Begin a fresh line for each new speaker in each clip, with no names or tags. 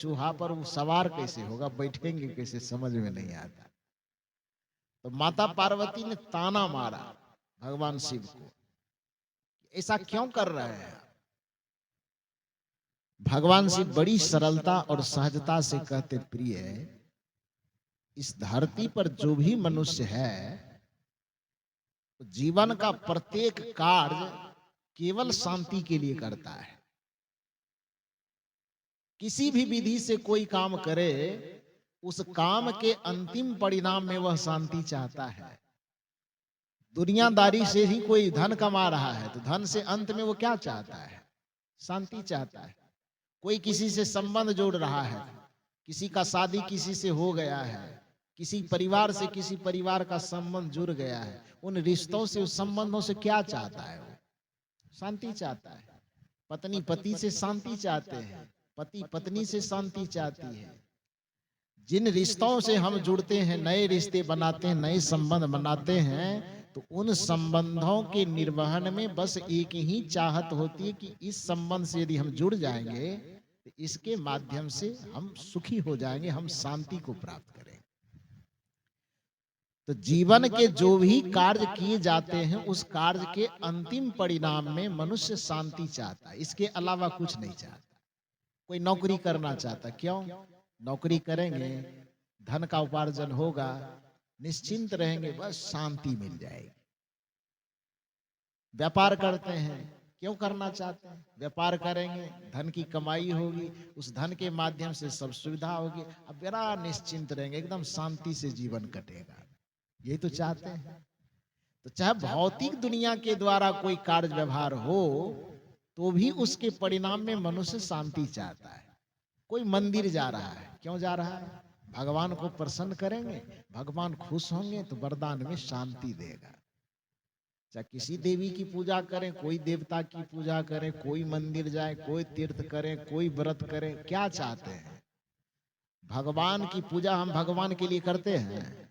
चूहा पर वो सवार कैसे होगा, बैठेंगे कैसे, समझ में नहीं आता। तो माता पार्वती ने ताना मारा भगवान शिव को, ऐसा क्यों कर रहे हैं। भगवान शिव बड़ी सरलता और सहजता से कहते, प्रिय, इस धरती पर जो भी मनुष्य है, जीवन का प्रत्येक कार्य केवल शांति के लिए करता है। किसी भी विधि से कोई काम करे, उस काम के अंतिम परिणाम में वह शांति चाहता है। दुनियादारी से ही कोई धन कमा रहा है, तो धन से अंत में वो क्या चाहता है, शांति चाहता है। कोई किसी से संबंध जोड़ रहा है, किसी का शादी किसी से हो गया है, किसी परिवार से किसी परिवार का संबंध जुड़ गया है, उन रिश्तों से, उस संबंधों से क्या चाहता है, वो शांति चाहता है। पत्नी पति से शांति चाहते हैं, पति पत्नी से शांति चाहती है। जिन रिश्तों से हम जुड़ते हैं, नए रिश्ते बनाते हैं, नए संबंध बनाते हैं, तो उन संबंधों के निर्वहन में बस एक ही चाहत होती है कि इस संबंध से यदि हम जुड़ जाएंगे तो इसके माध्यम से हम सुखी हो जाएंगे, हम शांति को प्राप्त करेंगे। तो जीवन के जो भी कार्य किए जाते हैं, उस कार्य के अंतिम परिणाम में मनुष्य शांति चाहता है, इसके अलावा कुछ नहीं चाहता। कोई नौकरी करना चाहता, क्यों? नौकरी करेंगे, धन का उपार्जन होगा, निश्चिंत रहेंगे, बस शांति मिल जाएगी। व्यापार करते हैं, क्यों करना चाहते हैं? व्यापार करेंगे, धन की कमाई होगी, उस धन के माध्यम से सब सुविधा होगी, अब बड़ा निश्चिंत रहेंगे, एकदम शांति से जीवन कटेगा। यही तो चाहते हैं। तो चाहे भौतिक दुनिया के द्वारा कोई कार्य व्यवहार हो, तो भी उसके परिणाम में मनुष्य शांति चाहता है। कोई मंदिर जा रहा है, क्यों जा रहा है? भगवान को प्रसन्न करेंगे, भगवान खुश होंगे तो वरदान में शांति देगा। चाहे किसी देवी की पूजा करें, कोई देवता की पूजा करें, कोई मंदिर जाए, कोई तीर्थ करें, कोई व्रत करें, क्या चाहते हैं? भगवान की पूजा हम भगवान के लिए करते हैं।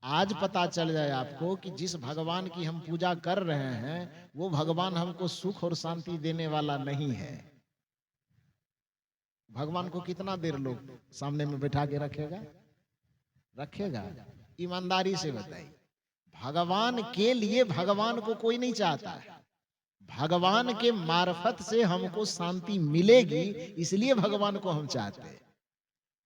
आज पता चल जाए आपको कि जिस भगवान की हम पूजा कर रहे हैं, वो भगवान हमको सुख और शांति देने वाला नहीं है। भगवान को कितना देर लोग सामने में बैठा के रखेगा? रखेगा? ईमानदारी से बताइए। भगवान के लिए भगवान को कोई नहीं चाहता है। भगवान के मार्फत से हमको शांति मिलेगी, इसलिए भगवान को हम चाहते हैं।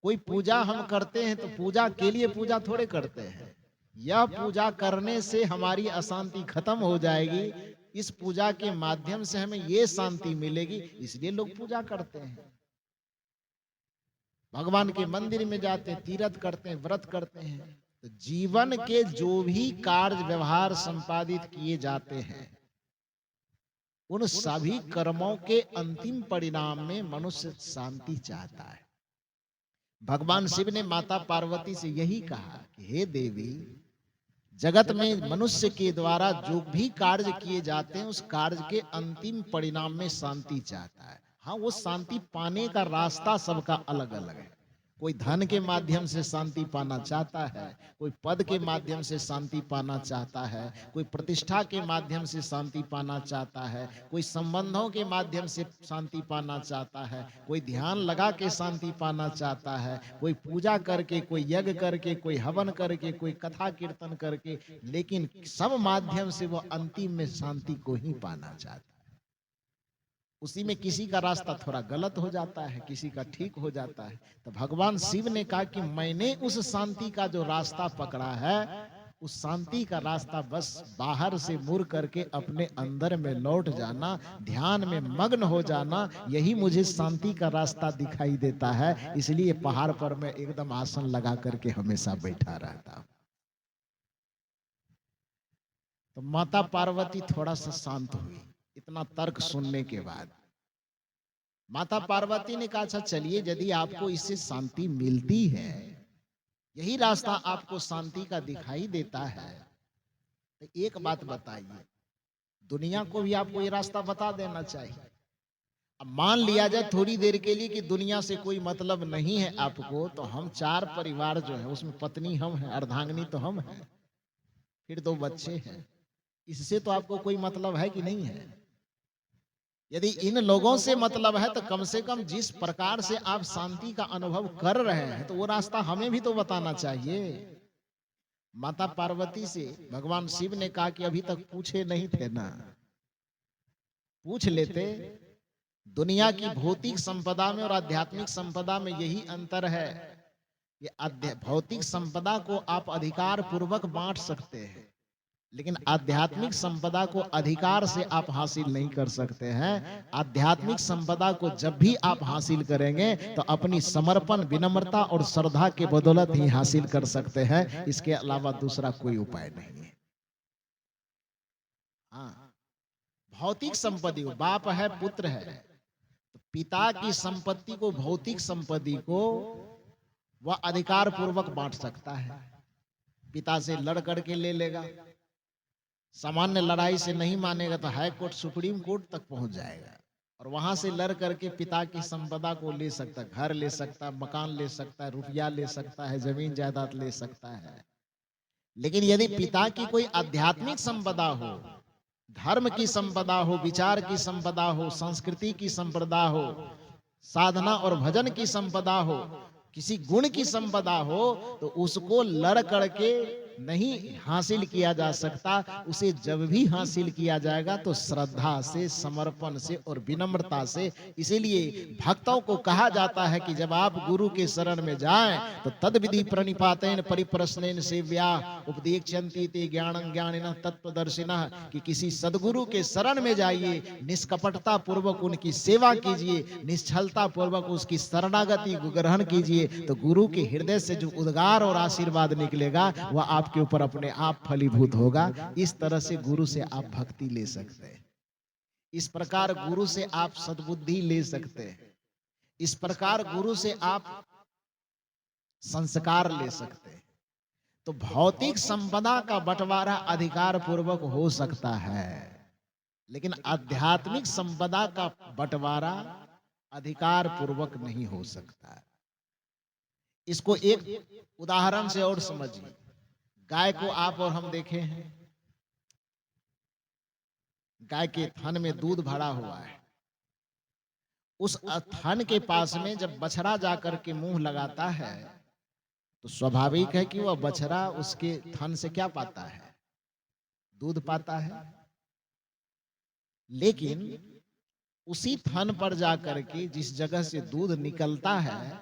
कोई पूजा हम करते हैं तो पूजा के लिए पूजा थोड़े करते हैं। यह पूजा करने से हमारी अशांति खत्म हो जाएगी, इस पूजा के माध्यम से हमें ये शांति मिलेगी, इसलिए लोग पूजा करते हैं। भगवान के मंदिर में जाते हैं, तीर्थ करते हैं, व्रत करते हैं। तो जीवन के जो भी कार्य व्यवहार संपादित किए जाते हैं, उन सभी कर्मों के अंतिम परिणाम में मनुष्य शांति चाहता है। भगवान शिव ने माता पार्वती से यही कहा कि हे देवी, जगत में मनुष्य के द्वारा जो भी कार्य किए जाते हैं, उस कार्य के अंतिम परिणाम में शांति चाहता है। हाँ, वो शांति पाने का रास्ता सबका अलग अलग है। कोई धन के माध्यम से शांति पाना चाहता है, कोई पद के माध्यम से शांति पाना चाहता है, कोई प्रतिष्ठा के माध्यम से शांति पाना चाहता है, कोई संबंधों के माध्यम से शांति पाना चाहता है, कोई ध्यान लगा के शांति पाना चाहता है, कोई पूजा करके, कोई यज्ञ करके, कोई हवन करके, कोई कथा कीर्तन करके, लेकिन सब माध्यम से वो अंतिम में शांति को ही पाना चाहता है। उसी में किसी का रास्ता थोड़ा गलत हो जाता है, किसी का ठीक हो जाता है। तो भगवान शिव ने कहा कि मैंने उस शांति का जो रास्ता पकड़ा है, उस शांति का रास्ता बस बाहर से मुड़ करके अपने अंदर में लौट जाना, ध्यान में मग्न हो जाना, यही मुझे शांति का रास्ता दिखाई देता है। इसलिए पहाड़ पर मैं एकदम आसन लगा करके हमेशा बैठा रहता हूं। तो माता पार्वती थोड़ा सा शांत हुई इतना तर्क सुनने के बाद। माता पार्वती ने कहा, अच्छा चलिए, यदि आपको इससे शांति मिलती है, यही रास्ता आपको शांति का दिखाई देता है, तो एक बात बताइए, दुनिया को भी आपको ये रास्ता बता देना चाहिए। अब मान लिया जाए थोड़ी देर के लिए कि दुनिया से कोई मतलब नहीं है आपको, तो हम चार परिवार जो है, उसमें पत्नी हम हैं, अर्धांगिनी तो हम हैं, फिर दो बच्चे हैं, इससे तो आपको कोई मतलब है कि नहीं है? यदि इन लोगों से मतलब है तो कम से कम जिस प्रकार से आप शांति का अनुभव कर रहे हैं तो वो रास्ता हमें भी तो बताना चाहिए। माता पार्वती से भगवान शिव ने कहा कि अभी तक पूछे नहीं थे ना, पूछ लेते। दुनिया की भौतिक संपदा में और आध्यात्मिक संपदा में यही अंतर है कि भौतिक संपदा को आप अधिकार पूर्वक बांट सकते हैं, लेकिन आध्यात्मिक संपदा को अधिकार से आप हासिल नहीं कर सकते हैं। आध्यात्मिक संपदा को जब भी आप हासिल करेंगे तो अपनी समर्पण, विनम्रता और श्रद्धा के बदौलत ही हासिल कर सकते हैं, इसके अलावा दूसरा कोई उपाय नहीं है। हाँ, भौतिक संपत्ति को, बाप है पुत्र है, तो पिता की संपत्ति को, भौतिक संपत्ति को वह अधिकार पूर्वक बांट सकता है। पिता से लड़ करके ले लेगा, सामान्य लड़ाई से नहीं मानेगा तो हाई कोर्ट, सुप्रीम कोर्ट तक पहुंच जाएगा और वहां से लड़ करके पिता की संपदा को ले सकता है। घर ले सकता है, मकान ले सकता है, रुपया ले सकता है, जमीन जायदाद ले सकता है। लेकिन यदि पिता की कोई आध्यात्मिक संपदा हो, धर्म की संपदा हो, विचार की संपदा हो, संस्कृति की संपदा हो, साधना और भजन की संपदा हो, किसी गुण की संपदा हो, तो उसको लड़ करके नहीं हासिल किया जा सकता। उसे जब भी हासिल किया जाएगा तो श्रद्धा से, समर्पण से और विनम्रता से। इसीलिए भक्तों को कहा जाता है कि जब आप गुरु के शरण में जाएं तो तद विधि प्रणिपातेन परिप्रश्नेन सेव्या उपदेक्षन्ति ते ज्ञानं ज्ञानिनः तत्त्वदर्शिनः, कि किसी सदगुरु के शरण में जाइए, निष्कपटता पूर्वक उनकी सेवा कीजिए, निश्चलता पूर्वक उसकी शरणागति ग्रहण कीजिए, तो गुरु के हृदय से जो उद्गार और आशीर्वाद निकलेगा वह आपके ऊपर अपने आप फलीभूत होगा। इस तरह से गुरु से आप भक्ति ले सकते हैं, इस प्रकार गुरु से आप सद्बुद्धि ले सकते हैं, इस प्रकार गुरु से आप संस्कार ले सकते हैं। तो भौतिक संपदा का बंटवारा अधिकार पूर्वक हो सकता है, लेकिन आध्यात्मिक संपदा का बंटवारा अधिकार पूर्वक नहीं हो सकता। इसको एक उदाहरण से और समझिए। गाय को आप और हम देखे हैं, गाय के थन में दूध भरा हुआ है। उस थन के पास में जब बछड़ा जाकर के मुंह लगाता है तो स्वाभाविक है कि वह बछड़ा उसके थन से क्या पाता है? दूध पाता है। लेकिन उसी थन पर जाकर के जिस जगह से दूध निकलता है,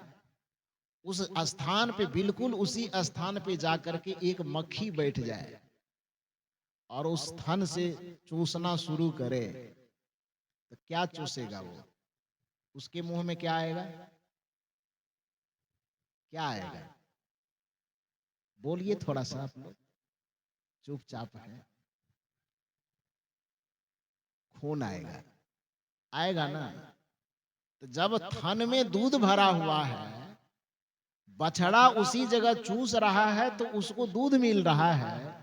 उस स्थान पे, बिल्कुल उसी स्थान पे जाकर के एक मक्खी बैठ जाए और उस थन से चूसना शुरू करे, तो क्या चूसेगा वो? उसके मुंह में क्या आएगा? क्या आएगा? बोलिए थोड़ा सा, आप लोग चुपचाप है। खून आएगा, आएगा ना? तो जब थन में दूध भरा हुआ है, बछड़ा उसी जगह चूस रहा है तो उसको दूध मिल रहा है।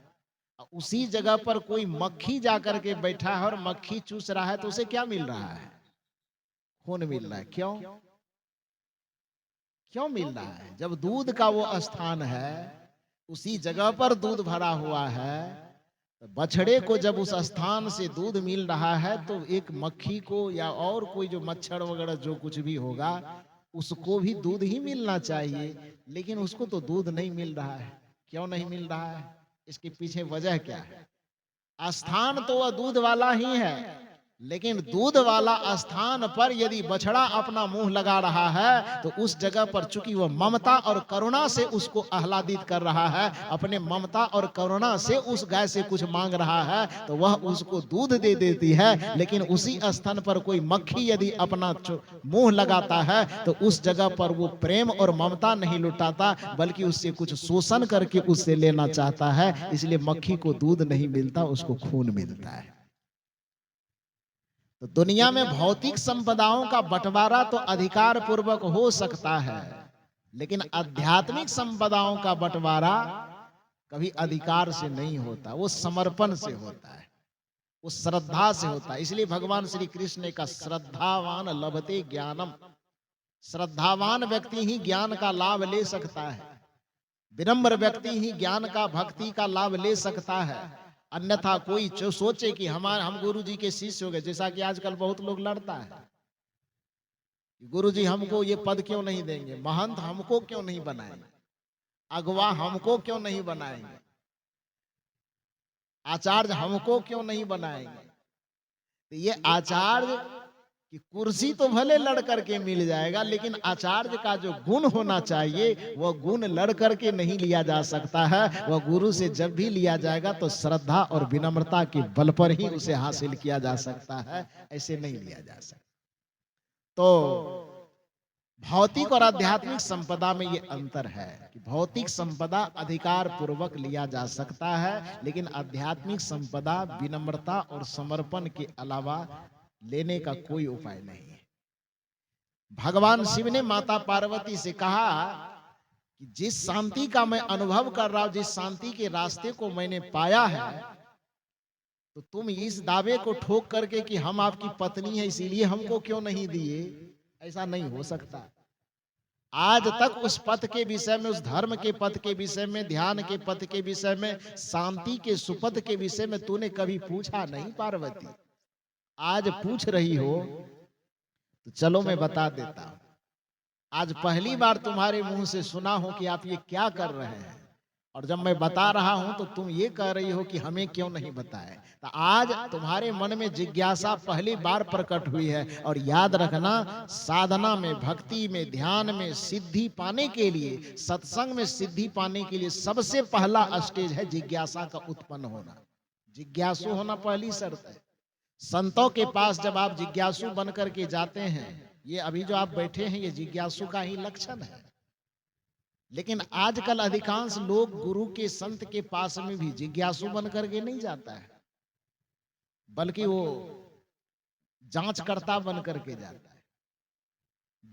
उसी जगह पर कोई मक्खी जाकर के बैठा है और मक्खी चूस रहा है तो उसे क्या मिल रहा है? खून मिल रहा है। क्यों? क्यों मिल रहा है? जब दूध का वो स्थान है, उसी जगह पर दूध भरा हुआ है, तो बछड़े को जब उस स्थान से दूध मिल रहा है तो एक मक्खी को या और कोई जो मच्छर वगैरह जो कुछ भी होगा उसको भी दूध ही मिलना चाहिए, लेकिन उसको तो दूध नहीं मिल रहा है। क्यों नहीं मिल रहा है? इसके पीछे वजह क्या है? स्थान तो वह दूध वाला ही है, लेकिन दूध वाला स्थान पर यदि बछड़ा अपना मुंह लगा रहा है तो उस जगह पर चूंकि वह ममता और करुणा से उसको आह्लादित कर रहा है, अपने ममता और करुणा से उस गाय से कुछ मांग रहा है, तो वह उसको दूध दे देती है। लेकिन उसी स्थान पर कोई मक्खी यदि अपना मुंह लगाता है तो उस जगह पर वो प्रेम और ममता नहीं लुटाता, बल्कि उससे कुछ शोषण करके उससे लेना चाहता है। इसलिए मक्खी को दूध नहीं मिलता, उसको खून मिलता है। तो दुनिया में भौतिक संपदाओं का बंटवारा तो अधिकार पूर्वक हो सकता है, लेकिन आध्यात्मिक संपदाओं का बंटवारा कभी अधिकार से नहीं होता, वो समर्पण से होता है, वो श्रद्धा से होता है। इसलिए भगवान श्री कृष्ण ने कहा, श्रद्धावान लभते ज्ञानम। श्रद्धावान व्यक्ति ही ज्ञान का लाभ ले सकता है, विनम्र व्यक्ति ही ज्ञान का, भक्ति का लाभ ले सकता है। अन्यथा कोई जो सोचे कि हम गुरु जी के शिष्य हो गए, जैसा कि आजकल बहुत लोग लड़ता है, गुरु जी हमको ये पद क्यों नहीं देंगे, महंत हमको क्यों नहीं बनाएंगे, अगवा हमको क्यों नहीं बनाएंगे, आचार्य हमको क्यों नहीं बनाएंगे। तो ये आचार्य की कुर्सी तो भले लड़ करके मिल जाएगा, लेकिन आचार्य का जो गुण होना चाहिए वह गुण लड़ करके नहीं लिया जा सकता है। वह गुरु से जब भी लिया जाएगा तो श्रद्धा और विनम्रता के बल पर ही उसे हासिल किया जा सकता है, ऐसे नहीं लिया जा सकता। तो भौतिक और आध्यात्मिक संपदा में ये अंतर है कि भौतिक संपदा अधिकार पूर्वक लिया जा सकता है, लेकिन आध्यात्मिक संपदा विनम्रता और समर्पण के अलावा लेने का कोई उपाय नहीं है। भगवान शिव ने माता पार्वती से कहा कि जिस शांति का मैं अनुभव कर रहा हूं, जिस शांति के रास्ते को मैंने पाया है, तो तुम इस दावे को ठोक करके कि हम आपकी पत्नी है इसीलिए हमको क्यों नहीं दिए, ऐसा नहीं हो सकता। आज तक उस पथ के विषय में, उस धर्म के पथ के विषय में, ध्यान के पथ के विषय में, शांति के सुपथ के विषय में तूने कभी पूछा नहीं पार्वती। आज पूछ रही हो तो चलो मैं बता देता हूं। आज पहली बार तुम्हारे मुंह से सुना हो कि आप ये क्या कर रहे हैं, और जब मैं बता रहा हूं तो तुम ये कह रही हो कि हमें क्यों नहीं बताए। तो आज तुम्हारे मन में जिज्ञासा पहली बार प्रकट हुई है। और याद रखना, साधना में, भक्ति में, ध्यान में सिद्धि पाने के लिए, सत्संग में सिद्धि पाने के लिए सबसे पहला स्टेज है जिज्ञासा का उत्पन्न होना। जिज्ञासु होना पहली शर्त है। संतों के पास जब आप जिज्ञासु बनकर के जाते हैं, ये अभी जो आप बैठे हैं ये जिज्ञासु का ही लक्षण है। लेकिन आजकल अधिकांश लोग गुरु के, संत के पास में भी जिज्ञासु बनकर के नहीं जाता है, बल्कि वो जांचकर्ता बनकर के जाता है।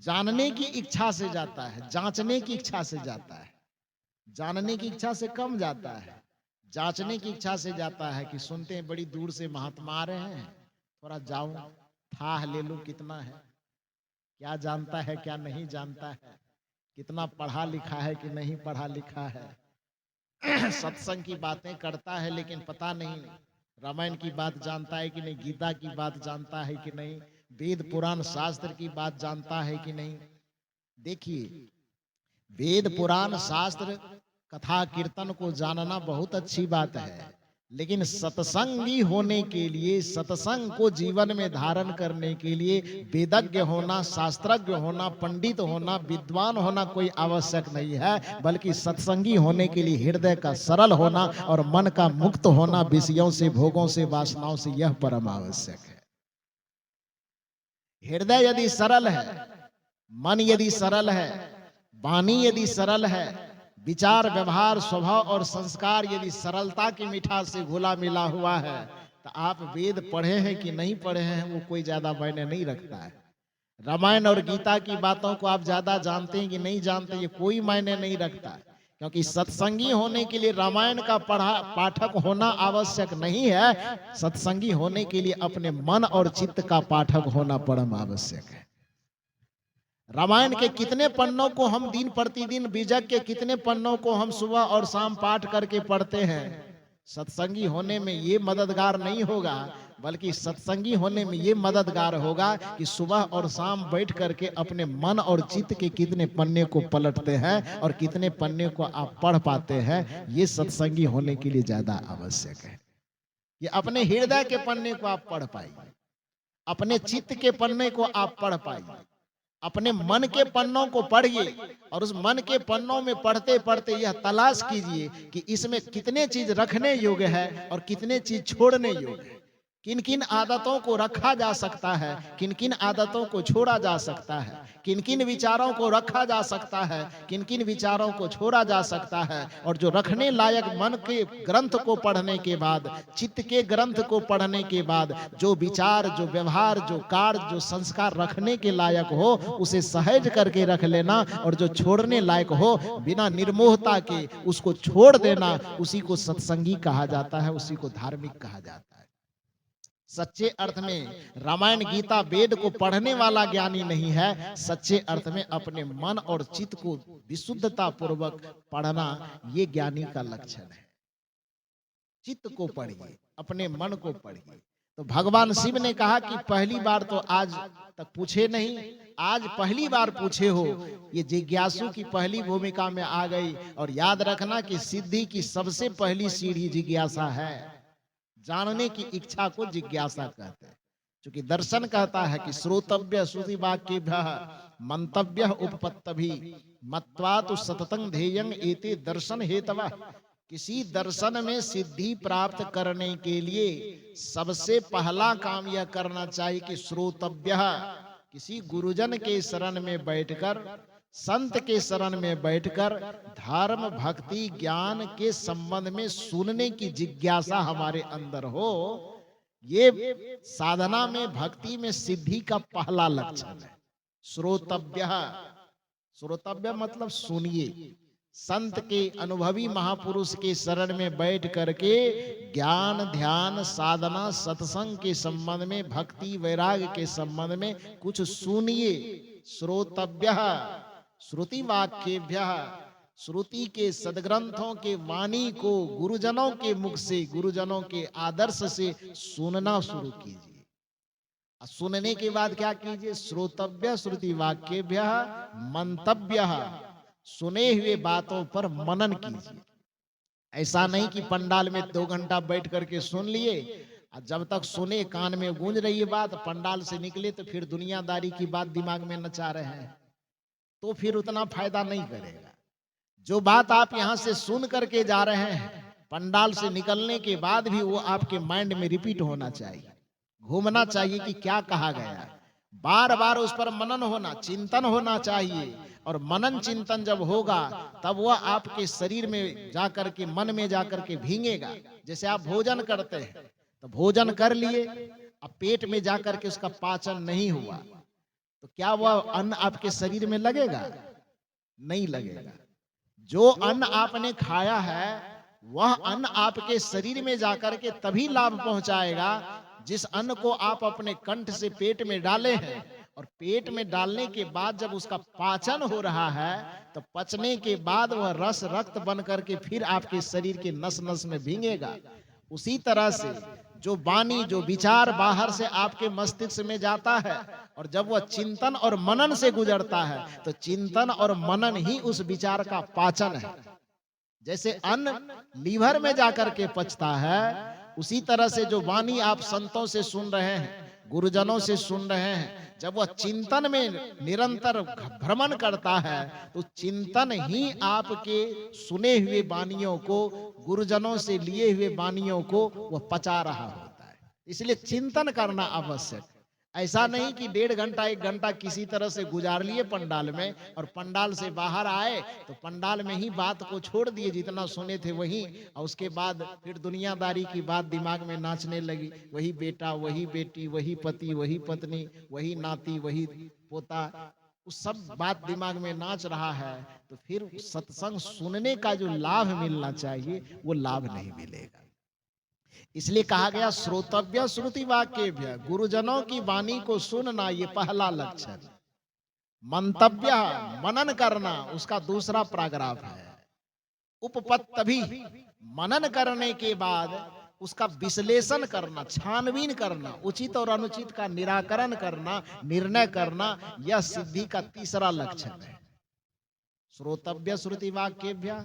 जानने की इच्छा से जाता है, जांचने की इच्छा से जाता है। जानने की इच्छा से कम जाता है, जांचने की इच्छा से जाता है कि सुनते हैं बड़ी दूर से महात्मा आ रहे हैं, थोड़ा जाऊं, थाह ले लूं कितना है, क्या जानता है क्या नहीं जानता है, कितना पढ़ा लिखा है कि नहीं पढ़ा लिखा है। सत्संग की बातें करता है लेकिन पता नहीं रामायण की बात जानता है कि नहीं, गीता की बात जानता है कि नहीं, वेद पुराण शास्त्र की बात जानता है कि नहीं। देखिए, वेद पुराण शास्त्र कथा कीर्तन को जानना बहुत अच्छी बात है, लेकिन सत्संगी होने के लिए, सत्संग को जीवन में धारण करने के लिए वेदज्ञ होना, शास्त्रज्ञ होना, पंडित होना, विद्वान होना कोई आवश्यक नहीं है, बल्कि सत्संगी होने के लिए हृदय का सरल होना और मन का मुक्त होना विषयों से, भोगों से, वासनाओं से, यह परम आवश्यक है। हृदय यदि सरल है, मन यदि सरल है, वाणी यदि सरल है, विचार, व्यवहार, स्वभाव और संस्कार यदि सरलता की मिठास से घुला मिला हुआ है, तो आप वेद पढ़े हैं कि नहीं पढ़े हैं वो कोई ज्यादा मायने नहीं रखता है। रामायण और गीता की बातों को आप ज्यादा जानते हैं कि नहीं जानते, ये कोई मायने नहीं रखता, क्योंकि सत्संगी होने के लिए रामायण का पाठक होना आवश्यक नहीं है। सत्संगी होने के लिए अपने मन और चित्त का पाठक होना परम आवश्यक है। रामायण के कितने पन्नों को हम दिन प्रतिदिन, बीजक के कितने पन्नों को हम सुबह और शाम पाठ करके पढ़ते हैं, सत्संगी होने में ये मददगार नहीं होगा, बल्कि सत्संगी होने में ये मददगार होगा कि सुबह और शाम बैठ करके अपने मन और चित्त के कितने पन्ने को पलटते हैं और कितने पन्ने को आप पढ़ पाते हैं। ये सत्संगी होने के लिए ज्यादा आवश्यक है। ये अपने हृदय के पन्ने को आप पढ़ पाइए, अपने चित्त के पन्ने को आप पढ़ पाइए, अपने मन के पन्नों को पढ़िए, और उस मन के पन्नों में पढ़ते पढ़ते यह तलाश कीजिए कि इसमें कितने चीज रखने योग्य है और कितने चीज छोड़ने योग्य है। किन किन आदतों को रखा जा सकता है, किन किन आदतों को छोड़ा जा सकता है, किन किन विचारों को रखा जा सकता है, किन किन विचारों को छोड़ा जा सकता है। और जो रखने लायक मन के ग्रंथ को पढ़ने के बाद, चित्त के ग्रंथ को पढ़ने के बाद, जो विचार, जो व्यवहार, जो कार्य, जो संस्कार रखने के लायक हो उसे सहज करके रख लेना, और जो छोड़ने लायक हो बिना निर्मोहता के उसको छोड़ देना, उसी को सत्संगी कहा जाता है, उसी को धार्मिक कहा जाता है। सच्चे अर्थ में रामायण, गीता, वेद को पढ़ने वाला ज्ञानी नहीं है, सच्चे अर्थ में अपने मन और चित्त को विशुद्धता पूर्वक पढ़ना ये ज्ञानी का लक्षण है। चित्त को पढ़िए, अपने मन को पढ़िए। तो भगवान शिव ने कहा कि पहली बार तो आज तक पूछे नहीं, आज पहली बार पूछे हो। ये जिज्ञासु की पहली भूमिका में आ गई। और याद रखना कि सिद्धि की सबसे पहली सीढ़ी जिज्ञासा है। जानने की इच्छा को जिज्ञासा कहते हैं। क्योंकि दर्शन कहता है कि श्रोतव्य श्रुति वाक्येभ्यः मंतव्य उपपत्तभि मत्वा तु सततं ध्येयं एते दर्शन हेतवः। किसी दर्शन में सिद्धि प्राप्त करने के लिए सबसे पहला काम यह करना चाहिए कि श्रोतव्य, किसी गुरुजन के शरण में बैठकर, संत के शरण में बैठकर धर्म भक्ति ज्ञान के संबंध में सुनने की जिज्ञासा हमारे अंदर हो। ये साधना में, भक्ति में सिद्धि का पहला लक्षण है। श्रोतव्य, श्रोतव्य मतलब सुनिए। संत के, अनुभवी महापुरुष के शरण में बैठ करके ज्ञान ध्यान साधना सत्संग के संबंध में, भक्ति वैराग्य के संबंध में कुछ सुनिए। श्रोतव्य श्रुति वाक्येभ्यः, श्रुति के सदग्रंथों के वाणी को गुरुजनों के मुख से, गुरुजनों के आदर्श से सुनना शुरू कीजिए। सुनने के बाद क्या कीजिए? श्रोतव्य श्रुति वाक्येभ्यः मंतव्यः, सुने हुए बातों पर मनन कीजिए। ऐसा नहीं कि पंडाल में 2 घंटा बैठ करके सुन लिए, जब तक सुने कान में गूंज रही है बात, पंडाल से निकले तो फिर दुनियादारी की बात दिमाग में नचा रहे हैं, तो फिर उतना फायदा नहीं करेगा। जो बात आप यहाँ से सुन करके जा रहे हैं, पंडाल से निकलने के बाद भी वो आपके माइंड में रिपीट होना चाहिए, घूमना चाहिए कि क्या कहा गया। बार बार उस पर मनन होना, चिंतन होना चाहिए। और मनन चिंतन जब होगा तब वह आपके शरीर में जाकर के, मन में जाकर के भींगेगा। जैसे आप भोजन करते हैं तो भोजन कर लिए, अब पेट में जाकर के उसका पाचन नहीं हुआ तो क्या वह अन्न आपके शरीर में लगेगा? नहीं लगेगा। जो अन्न आपने खाया है वह अन्न आपके शरीर में जाकर के तभी लाभ पहुंचाएगा जिस अन्न को आप अपने कंठ से पेट में डाले हैं। और पेट में डालने के बाद जब उसका पाचन हो रहा है तो पचने के बाद वह रस रक्त बन करके फिर आपके शरीर के नस नस में भींगेगा। उसी तरह से जो वाणी, जो विचार बाहर से आपके मस्तिष्क में जाता है और जब वह चिंतन और मनन से गुजरता है तो चिंतन और मनन ही उस विचार का पाचन है। जैसे अन्न लीवर में जाकर के पचता है, उसी तरह से जो वाणी आप संतों से सुन रहे हैं, गुरुजनों से सुन रहे हैं, जब वह चिंतन में निरंतर भ्रमण करता है तो चिंतन ही आपके सुने हुए वाणियों को, गुरुजनों से लिए हुए वाणियों को वह पचा रहा होता है। इसलिए चिंतन करना आवश्यक। ऐसा नहीं कि 1.5 घंटा 1 घंटा किसी तरह से गुजार लिए पंडाल में और पंडाल से बाहर आए तो पंडाल में ही बात को छोड़ दिए, जितना सुने थे वही, और उसके बाद फिर दुनियादारी की बात दिमाग में नाचने लगी। वही बेटा, वही बेटी, वही पति, वही पत्नी, वही नाती, वही पोता, उस सब बात दिमाग में नाच रहा है तो फिर सत्संग सुनने का जो लाभ मिलना चाहिए वो लाभ नहीं मिलेगा। इसलिए कहा गया श्रोतव्य श्रुति वाक्येभ्यः, गुरुजनों की वाणी को सुनना ये पहला लक्षण। मंतव्य मनन करना उसका दूसरा पैराग्राफ है। उपपत्तभि, मनन करने के बाद उसका विश्लेषण करना, छानबीन करना, उचित और अनुचित का निराकरण करना, निर्णय करना, यह सिद्धि का तीसरा लक्षण है। श्रोतव्य श्रुति वाक्येभ्यः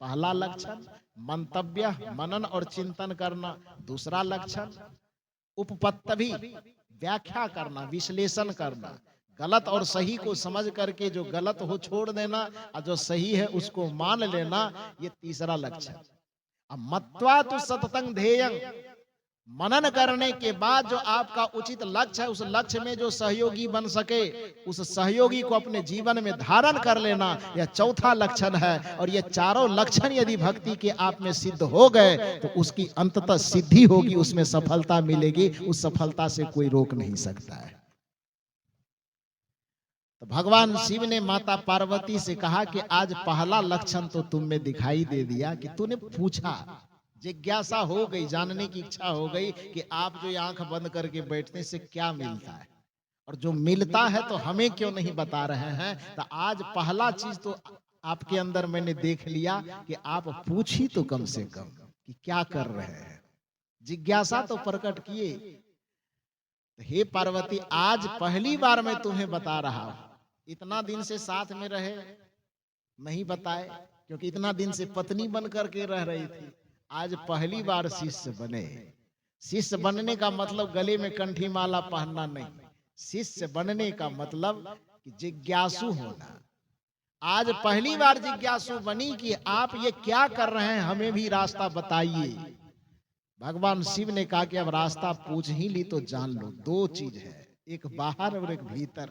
पहला लक्षण, मंतव्य मनन और चिंतन करना दूसरा लक्षण, उपपत्तभि व्याख्या करना, विश्लेषण करना, गलत और सही को समझ करके जो गलत हो छोड़ देना और जो सही है उसको मान लेना, ये तीसरा लक्षण। अब मत्वा तु सततं ध्येयं, मनन करने के बाद जो आपका उचित लक्ष्य है उस लक्ष्य में जो सहयोगी बन सके उस सहयोगी को अपने जीवन में धारण कर लेना, यह चौथा लक्षण है। और ये चारों लक्षण यदि भक्ति के आप में सिद्ध हो गए तो उसकी अंततः सिद्धि होगी, उसमें सफलता मिलेगी, उस सफलता से कोई रोक नहीं सकता है। तो भगवान शिव ने माता पार्वती से कहा कि आज पहला लक्षण तो तुम में दिखाई दे दिया कि तूने पूछा, जिज्ञासा हो गई, जानने की इच्छा हो गई कि आप जो आंख बंद करके बैठने से क्या मिलता है और जो मिलता है तो हमें क्यों नहीं बता रहे हैं। तो आज पहला चीज तो आपके अंदर मैंने देख लिया कि आप पूछी तो कम से कम, कि क्या कर रहे हैं, जिज्ञासा तो प्रकट किए। हे पार्वती, आज पहली बार मैं तुम्हें बता रहा हूं, इतना दिन से साथ में रहे नहीं बताए, क्योंकि इतना दिन से पत्नी बन करके रह रही थी। आज पहली बार शिष्य बने। शिष्य बनने का मतलब गले में कंठी माला पहनना नहीं, शिष्य बनने का मतलब कि जिज्ञासु होना। आज पहली बार जिज्ञासु बनी कि आप ये क्या कर रहे हैं, हमें भी रास्ता बताइए। भगवान शिव ने कहा कि अब रास्ता पूछ ही ली तो जान लो, दो चीज है, एक बाहर और एक भीतर।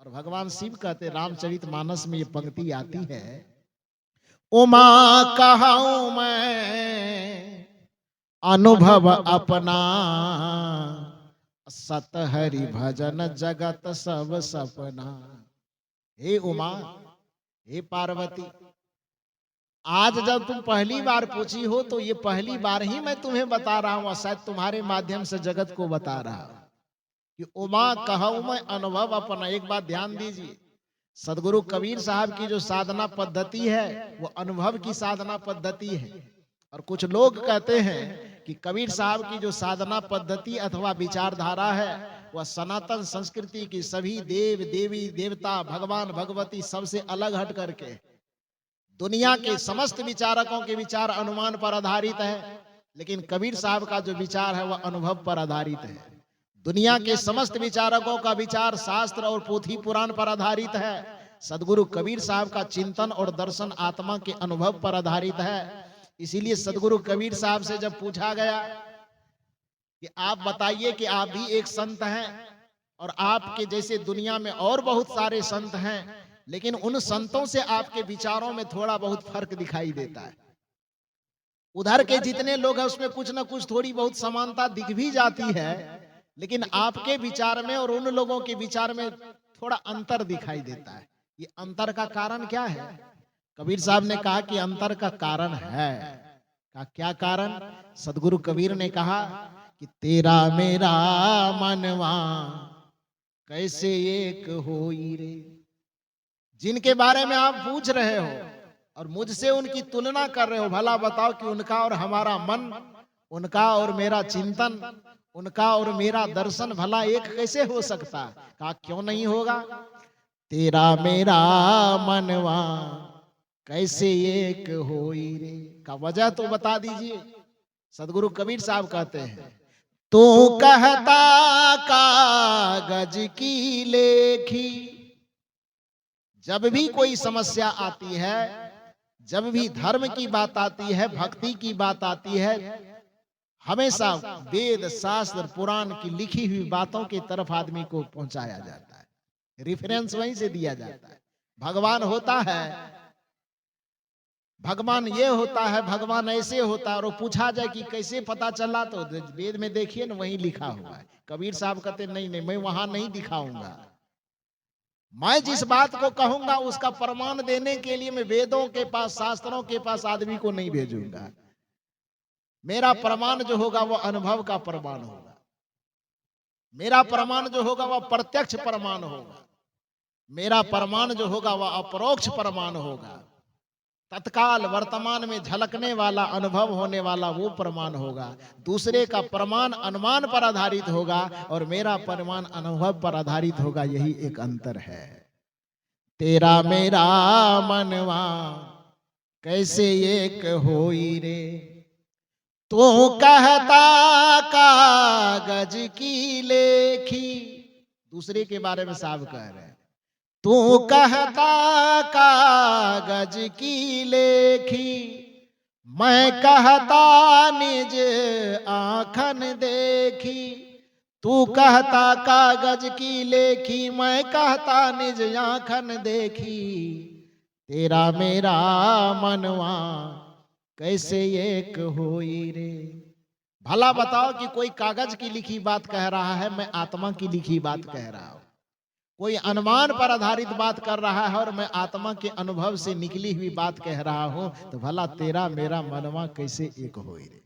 और भगवान शिव कहते, रामचरितमानस में ये पंक्ति आती है, उमा कहूं मैं अनुभव अपना, सत हरि भजन जगत सब सपना। हे उमा, हे पार्वती, आज जब तुम पहली बार पूछी हो तो ये पहली बार ही मैं तुम्हें बता रहा हूं, और शायद तुम्हारे माध्यम से जगत को बता रहा हूं कि उमा कहूं मैं अनुभव अपना। एक बात ध्यान दीजिए, सदगुरु कबीर साहब की जो साधना पद्धति है वो अनुभव की साधना पद्धति है। और कुछ लोग कहते हैं कि कबीर साहब की जो साधना पद्धति अथवा विचारधारा है वह सनातन संस्कृति की सभी देव देवी देवता भगवान भगवती सबसे अलग हट करके दुनिया के समस्त विचारकों के विचार अनुमान पर आधारित है, लेकिन कबीर साहब का जो विचार है वह अनुभव पर आधारित है। दुनिया के समस्त विचारकों का विचार शास्त्र और पोथी पुराण पर आधारित है, सदगुरु कबीर साहब का चिंतन और दर्शन आत्मा के अनुभव पर आधारित है। इसीलिए सदगुरु कबीर साहब से जब पूछा गया कि आप बताइए कि आप भी एक संत हैं और आपके जैसे दुनिया में और बहुत सारे संत हैं, लेकिन उन संतों से आपके विचारों में थोड़ा बहुत फर्क दिखाई देता है। उधर के जितने लोग हैं उसमें कुछ ना कुछ थोड़ी बहुत समानता दिख भी जाती है, लेकिन आपके विचार में और उन लोगों के विचार में थोड़ा अंतर दिखाई देता है। ये अंतर का कारण क्या है? कबीर साहब ने कहा कि अंतर का कारण है। का क्या कारण? सदगुरु कबीर ने कहा कि तेरा मेरा मनवा कैसे एक होई रे। जिनके बारे में आप पूछ रहे हो और मुझसे उनकी तुलना कर रहे हो, भला बताओ कि उनका और हमारा मन, उनका और मेरा चिंतन, उनका और मेरा दर्शन भला एक कैसे हो सकता? कहा क्यों नहीं होगा? तेरा मेरा मनवा कैसे एक होई रे। का वजह तो बता दीजिए। सदगुरु कबीर साहब कहते हैं, तू कहता कागज की लेखी। जब भी कोई समस्या आती है, जब भी धर्म की बात आती है, भक्ति की बात आती है, हमेशा वेद शास्त्र पुराण की लिखी हुई बातों की तरफ आदमी को पहुंचाया जाता है, रेफरेंस वहीं से दिया जाता है। भगवान होता है, भगवान ये होता है, भगवान ऐसे होता है, और पूछा जाए कि कैसे पता चला तो वेद में देखिए ना, वहीं लिखा हुआ है। कबीर साहब कहते नहीं नहीं, मैं वहां नहीं दिखाऊंगा। मैं जिस बात को कहूंगा उसका प्रमाण देने के लिए मैं वेदों के पास, शास्त्रों के पास आदमी को नहीं भेजूंगा। मेरा प्रमाण जो होगा वो अनुभव का प्रमाण होगा। मेरा प्रमाण जो होगा वह प्रत्यक्ष प्रमाण होगा। मेरा प्रमाण जो होगा वह अपरोक्ष प्रमाण होगा। तत्काल वर्तमान में झलकने वाला, अनुभव होने वाला वो प्रमाण होगा। दूसरे का प्रमाण अनुमान पर आधारित होगा और मेरा प्रमाण अनुभव पर आधारित होगा। यही एक अंतर है। तेरा मेरा मनवा कैसे एक होई रे। तू कहता कागज की लेखी। दूसरे के बारे में साहब कह रहे हैं, तू कहता कागज की लेखी, मैं कहता निज आँखन देखी। तू कहता कागज की लेखी, मैं कहता निज आँखन देखी। तेरा मेरा मनवा कैसे एक होई रे। भला बताओ कि कोई कागज की लिखी बात कह रहा है, मैं आत्मा की लिखी बात कह रहा हूं। कोई अनुमान पर आधारित बात कर रहा है और मैं आत्मा के अनुभव से निकली हुई बात कह रहा हूं, तो भला तेरा मेरा मनवा कैसे एक होई रे।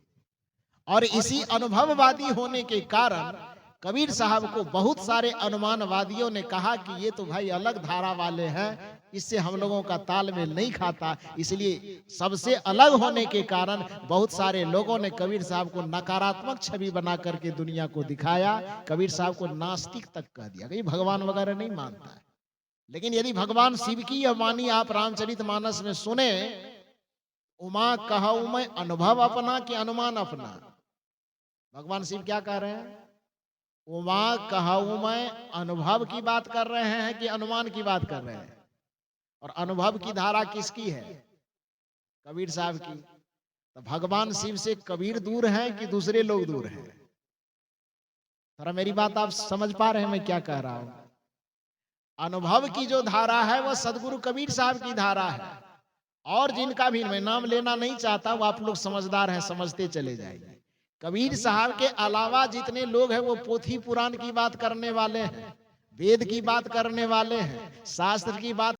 और इसी अनुभववादी होने के कारण कबीर साहब को बहुत सारे अनुमानवादियों ने कहा कि ये तो भाई अलग धारा वाले हैं, इससे हम लोगों का तालमेल नहीं खाता। इसलिए सबसे अलग होने के कारण बहुत सारे लोगों ने कबीर साहब को नकारात्मक छवि बना करके दुनिया को दिखाया। कबीर साहब को नास्तिक तक कह दिया कि भगवान वगैरह नहीं मानता है। लेकिन यदि भगवान शिव की यह वाणी आप रामचरितमानस में सुने, उमा कहूं मैं अनुभव अपना कि अनुमान अपना। भगवान शिव क्या कह रहे हैं? उमा कहूं मैं अनुभव की बात कर रहे हैं कि अनुमान की बात कर रहे हैं? और अनुभव की धारा किसकी है? कबीर साहब की। तो भगवान शिव से कबीर दूर है कि दूसरे लोग दूर हैं? थोड़ा मेरी बात आप समझ पा रहे हैं मैं क्या कह रहा हूं? अनुभव की जो धारा है वह सदगुरु कबीर साहब की धारा है। और जिनका भी मैं नाम लेना नहीं चाहता, वो आप लोग समझदार हैं, समझते चले जाएंगे। कबीर साहब के अलावा जितने लोग हैं वो पोथी पुराण की बात करने वाले हैं, वेद की बात करने वाले हैं, शास्त्र की बात